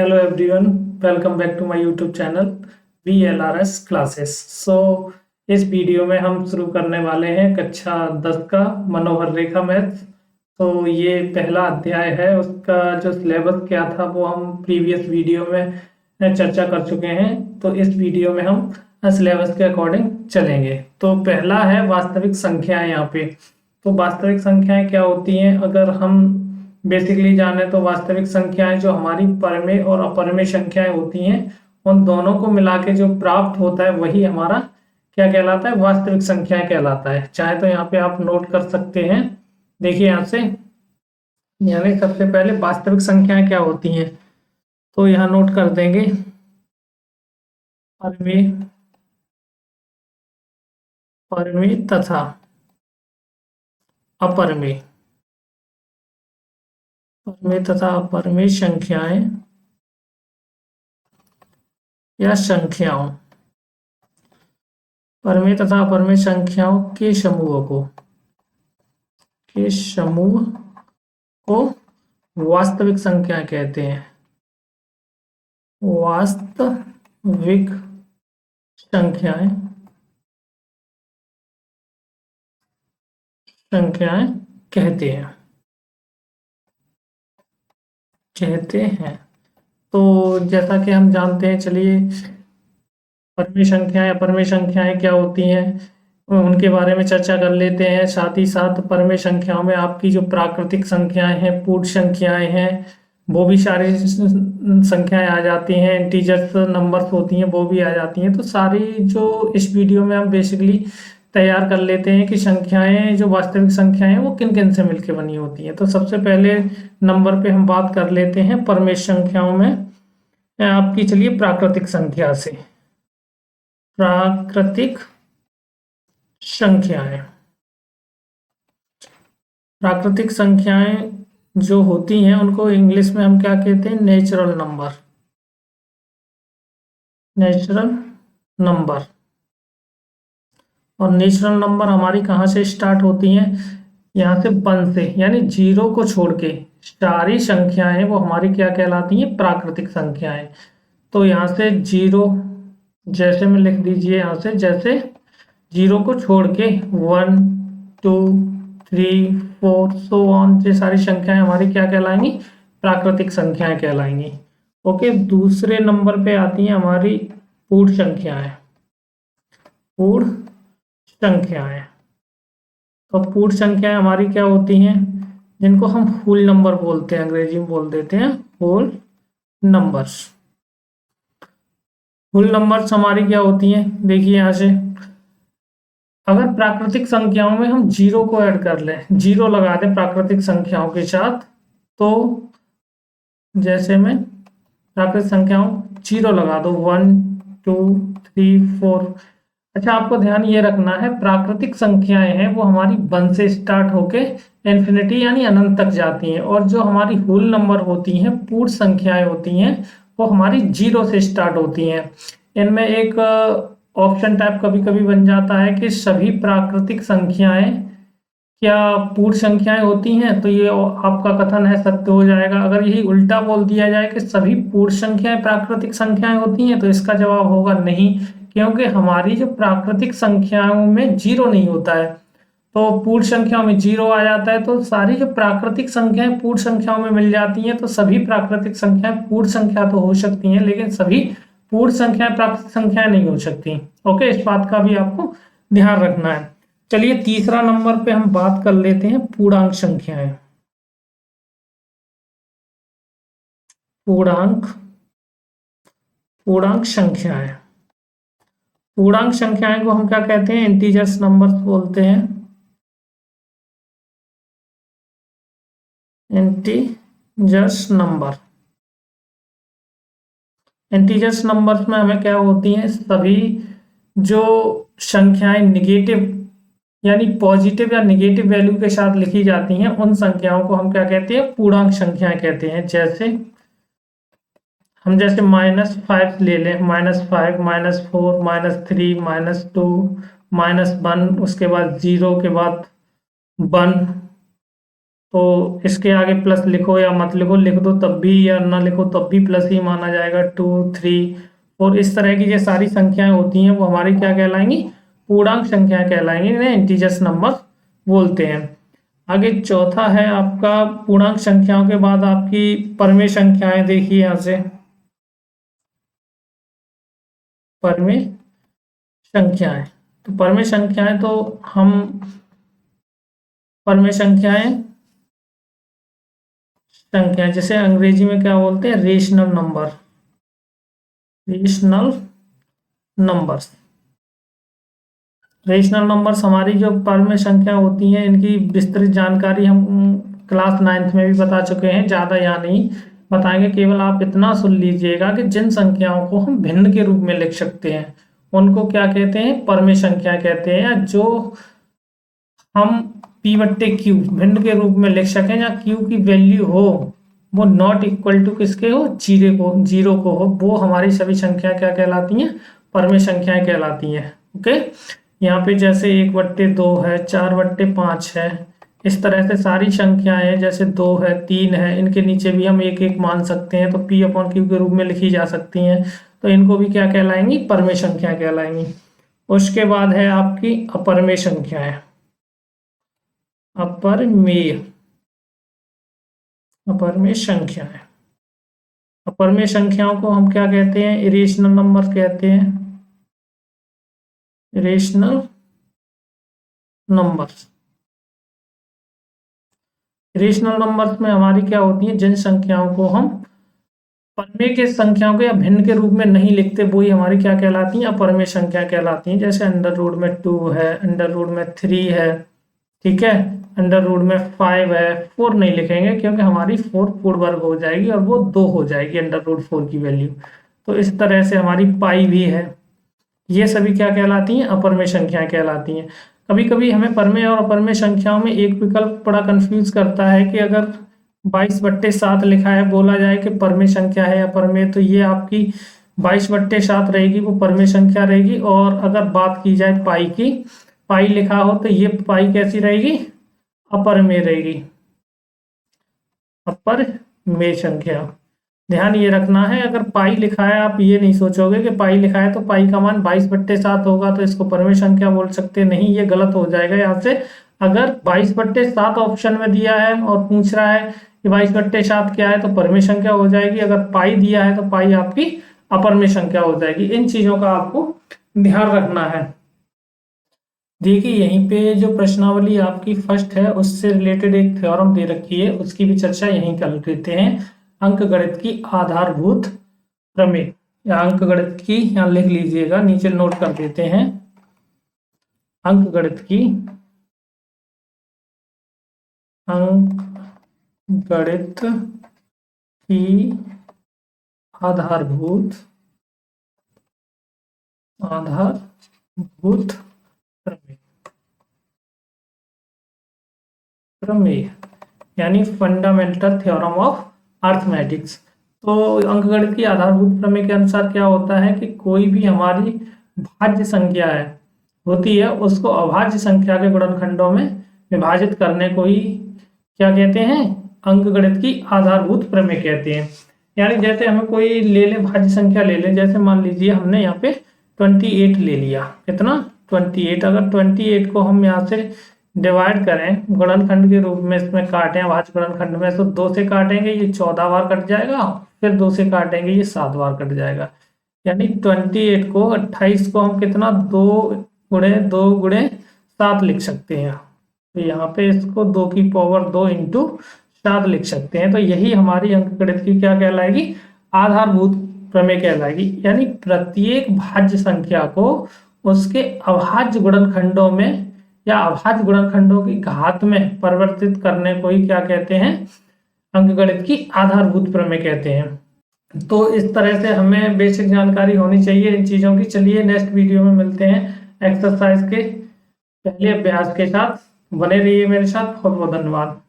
Hello everyone, welcome back to my YouTube channel VLRS classes. इस video में हम शुरू करने वाले हैं कक्षा 10 का मनोहर रेखा मैथ। तो ये पहला अध्याय है, उसका जो सिलेबस क्या था वो हम प्रीवियस वीडियो में चर्चा कर चुके हैं। तो इस वीडियो में हम सिलेबस के अकॉर्डिंग चलेंगे। तो पहला है वास्तविक संख्याएं। यहाँ पे तो वास्तविक संख्याएं क्या होती हैं, अगर हम बेसिकली जाने तो वास्तविक संख्याएं जो हमारी परमेय और अपरमेय संख्याएं होती हैं, उन दोनों को मिला के जो प्राप्त होता है वही हमारा क्या कहलाता है, वास्तविक संख्याएं कहलाता है। चाहे तो यहाँ पे आप नोट कर सकते हैं, देखिए यहाँ से, यानी सबसे पहले वास्तविक संख्याएं क्या होती हैं तो यहाँ नोट कर देंगे, परमेय, परमेय तथा अपरमेय, परमेय तथा अपरमेय संख्याएं या संख्याओं, परमेय तथा अपरमेय संख्याओं के समूह को वास्तविक संख्या कहते हैं। वास्तविक संख्याएं कहते हैं। तो जैसा कि हम जानते हैं, चलिए परमेय संख्याएं अपरमेय संख्याएं क्या होती हैं उनके बारे में चर्चा कर लेते हैं। साथ ही साथ परमेय संख्याओं में आपकी जो प्राकृतिक संख्याएं हैं, पूर्ण संख्याएं हैं, वो भी सारी संख्याएं आ जाती हैं। इंटीजर्स नंबर्स होती हैं वो भी आ जाती हैं। तो सारी जो इस वीडियो में हम बेसिकली तैयार कर लेते हैं कि संख्याएं, जो वास्तविक संख्याएं हैं वो किन किन से मिलकर बनी होती हैं। तो सबसे पहले नंबर पे हम बात कर लेते हैं परमेय संख्याओं में आपकी, चलिए प्राकृतिक संख्या से। प्राकृतिक संख्याएं, प्राकृतिक संख्याएं जो होती हैं उनको इंग्लिश में हम क्या कहते हैं, नेचुरल नंबर। नेचुरल नंबर, और नेचुरल नंबर हमारी कहाँ से स्टार्ट होती हैं, यहाँ से 1 से, यानी 0 को छोड़ के सारी संख्याएं वो हमारी क्या कहलाती हैं, प्राकृतिक संख्याएं। तो यहाँ से 0, जैसे में लिख दीजिए यहाँ से, जैसे 0 को छोड़ के 1 2 3 4 सो ऑन, ये सारी संख्याएं हमारी क्या कहलाएंगी, प्राकृतिक संख्याएं कहलाएंगी। ओके, दूसरे नंबर पे आती हैं हमारी पूर्ण संख्याएं। पूर्ण संख्याएं, तो पूर्ण संख्याएं हमारी क्या होती हैं, जिनको हम होल नंबर बोलते हैं, अंग्रेजी में बोल देते हैं होल नंबर्स। होल नंबर्स हमारी क्या होती हैं, देखिए यहाँ से, अगर प्राकृतिक संख्याओं में हम 0 को ऐड कर लें, 0 लगा दें प्राकृतिक संख्याओं के साथ, तो जैसे में प्राकृतिक संख्याओं 0 लगा दो, 1 2 3 4। अच्छा, आपको ध्यान ये रखना है, प्राकृतिक संख्याएं हैं वो हमारी 1 से स्टार्ट होके इन्फिनिटी यानी अनंत तक जाती हैं, और जो हमारी होल नंबर होती हैं, पूर्ण संख्याएं होती हैं, वो हमारी 0 से स्टार्ट होती हैं। इनमें एक ऑप्शन टाइप कभी कभी बन जाता है कि सभी प्राकृतिक संख्याएं क्या पूर्ण संख्याएं होती हैं, तो ये आपका कथन है सत्य हो जाएगा। अगर यही उल्टा बोल दिया जाए कि सभी पूर्ण संख्याएं प्राकृतिक संख्याएं होती हैं, तो इसका जवाब होगा नहीं, क्योंकि हमारी जो प्राकृतिक संख्याओं में 0 नहीं होता है, तो पूर्ण संख्याओं में 0 आ जाता है। तो सारी जो प्राकृतिक संख्याएं पूर्ण संख्याओं में मिल जाती हैं। तो सभी प्राकृतिक संख्याएं पूर्ण संख्या तो हो सकती हैं, लेकिन सभी पूर्ण संख्याएं प्राकृतिक संख्याएं नहीं हो सकती। ओके, इस बात का भी आपको ध्यान रखना है। चलिए तीसरा नंबर पे हम बात कर लेते हैं पूर्णांक संख्याएं। पूर्णांक संख्याएं, पूर्णांक संख्याएं को हम क्या कहते हैं, इंटीजर्स नंबर्स बोलते हैं। इंटीजर्स नंबर, इंटीजर्स नंबर्स में हमें क्या होती हैं, सभी जो संख्याएं निगेटिव यानी पॉजिटिव या निगेटिव वैल्यू के साथ लिखी जाती हैं, उन संख्याओं को हम क्या कहते हैं, पूर्णांक संख्याएं कहते हैं। जैसे हम जैसे -5 ले लें, -5 -4 -3 -2 -1, उसके बाद 0 के बाद 1, तो इसके आगे प्लस लिखो या मत लिखो, लिख दो तब भी या ना लिखो तब भी प्लस ही माना जाएगा। 2, 3 और इस तरह की जो सारी संख्याएं होती हैं वो हमारी क्या कहलाएंगी, पूर्णांक संख्याएं कहलाएंगी, इन्हें इंटीजर्स नंबर बोलते हैं। आगे चौथा है आपका पूर्णांक संख्याओं के बाद आपकी परमेय संख्याएं। देखिए यहाँ से परमेय संख्याएं, तो परमेय संख्याएं तो हम परमेय संख्याएं जैसे अंग्रेजी में क्या बोलते हैं, rational number, rational numbers. Rational numbers हमारी जो परमेय संख्या होती हैं इनकी विस्तृत जानकारी हम क्लास 9th में भी बता चुके हैं, ज़्यादा यहाँ नहीं बताएंगे, केवल आप इतना सुन लीजिएगा कि जिन संख्याओं को हम भिन्न के रूप में लिख सकते हैं उनको क्या कहते हैं, परमेय संख्या कहते हैं। या जो हम p/q भिन्न के रूप में लिख सकें या q की वैल्यू हो वो नॉट इक्वल टू किसके हो, जीरो को हो, वो हमारी सभी संख्या क्या कहलाती हैं, परमेय संख्याएं कहलाती हैं। ओके, यहाँ पे जैसे 1/2 है, 4/5 है, इस तरह से सारी संख्याएं हैं, जैसे 2 है, 3 है, इनके नीचे भी हम एक एक मान सकते हैं, तो p/q के रूप में लिखी जा सकती हैं, तो इनको भी क्या कहलाएंगी, परमेय संख्या कहलाएंगी। उसके बाद है आपकी अपरमेय संख्याएं। अपरमेय संख्याएं, अपरमेय संख्याओं को हम क्या कहते हैं, इरेशनल नंबर कहते हैं, इरेशनल नंबर्स। इरेशनल नंबर्स में हमारी क्या होती है, जिन संख्याओं को हम परमेय के संख्याओं को या भिन्न के रूप में नहीं लिखते वही हमारी क्या कहलाती हैं, अपरमेय संख्या कहलाती हैं। जैसे √2 है, √3 है, ठीक है, √5 है, 4 नहीं लिखेंगे क्योंकि हमारी 4 पूर्ण वर्ग हो जाएगी और वो 2 हो जाएगी √4 की वैल्यू। तो इस तरह से हमारी पाई भी है, ये सभी क्या कहलाती हैं, अपरमेय संख्याएं कहलाती हैं। कभी कभी हमें परमेय और अपरमेय संख्याओं में एक विकल्प बड़ा कंफ्यूज करता है कि अगर 22/7 लिखा है, बोला जाए कि परमेय संख्या है या अपरमेय, तो ये आपकी 22/7 रहेगी, वो परमेय संख्या रहेगी। और अगर बात की जाए पाई की, पाई लिखा हो तो ये पाई कैसी रहेगी, अपरमेय रहेगी, अपरमेय संख्या। ध्यान ये रखना है, अगर पाई लिखा है आप ये नहीं सोचोगे कि पाई लिखा है तो पाई का मान 22/7 होगा तो इसको परमेय संख्या बोल सकते, नहीं, ये गलत हो जाएगा। यहाँ से अगर 22/7 ऑप्शन में दिया है और पूछ रहा है कि 22/7 क्या है तो परमेय संख्या हो जाएगी, अगर पाई दिया है तो पाई आपकी अपरमेय संख्या हो जाएगी। इन चीजों का आपको ध्यान रखना है। देखिए यहीं पे जो प्रश्नावली आपकी फर्स्ट है उससे रिलेटेड एक थ्योरम दे रखी है, उसकी भी चर्चा यहीं कर लेते हैं। अंकगणित की आधारभूत प्रमेय या अंकगणित की, यहाँ लिख लीजिएगा, नीचे नोट कर देते हैं। अंकगणित की आधारभूत प्रमेय यानी फंडामेंटल थ्योरम ऑफ अर्थमेटिक्स। तो अंकगणित की आधारभूत प्रमेय के अनुसार क्या होता है कि कोई भी हमारी भाज्य संख्या होती है उसको अभाज्य संख्या के गुणनखंडों में विभाजित करने को ही क्या कहते हैं, अंकगणित की आधारभूत प्रमेय कहते हैं। यानी जैसे हमें कोई ले ले, भाज्य संख्या ले ले, जैसे मान लीजिए हमने यहाँ पे 28 ले लिया, कितना, 28। अगर 28 को हम यहाँ से डिवाइड करें गुणनखंड के रूप में, इसमें काटें भाज्य गुणनखंड में, तो 2 से काटेंगे ये 14 बार कट जाएगा, फिर 2 से काटेंगे ये 7 बार कट जाएगा। यानी 28 को 28 को हम कितना, 2 × 7 लिख सकते हैं। तो यहाँ पे इसको 2 की पावर 2 × 7 लिख सकते हैं। तो यही हमारी अंकगणित की क्या कहलाएगी, आधारभूत प्रमेय कहलाएगी। यानी प्रत्येक भाज्य संख्या को उसके अभाज्य गुणनखंडों में या अभाज्य गुणनखंडों की घात में परिवर्तित करने को ही क्या कहते हैं, अंकगणित की आधारभूत प्रमेय कहते हैं। तो इस तरह से हमें बेसिक जानकारी होनी चाहिए इन चीजों की। चलिए नेक्स्ट वीडियो में मिलते हैं एक्सरसाइज के पहले अभ्यास के साथ। बने रहिए मेरे साथ। बहुत बहुत धन्यवाद।